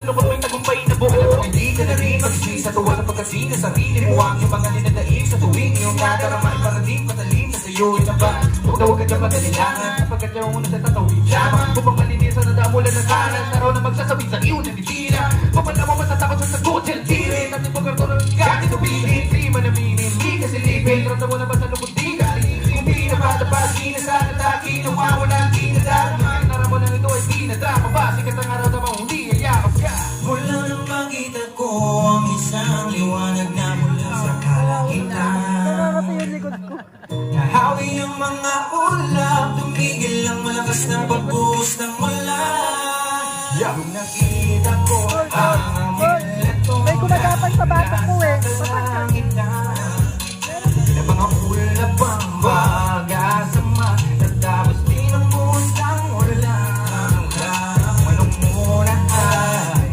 Lungkot mo'y tagumpay na buo. Alam mo hindi ka na rin mag-isip sa tuwa sa pagkasing na sarili mo ang iyong mga ninadaig sa tuwing iyong nadarama ay parating patalim na sa'yo ina ba? Huwag na huwag ka dyan madalilangan sapagkat yung una sa tatawid lamang upang malinisan na damulan ng kanan araw na magsasabi sa iyo na bitina kapag na mo matatakot sa sagot sa tirin natin pagkarto ng kahit upihin di man aminin di ka silipin ramdam mo na ba sa lungkot di ka kung di na patapasi na sa nataki nawawala ang dinadarama naramo na ito ay dinadrama ba sikat ang araw na hindi ayakap ka. Mula nang makita ko ang isang liwanag na mula sa kalangitan nahawi ang mga ulap, tumigil ang malakas na pagbuhos ng ulan. Nung nakita ko ang amuleto May gumagapang sa bata ko eh.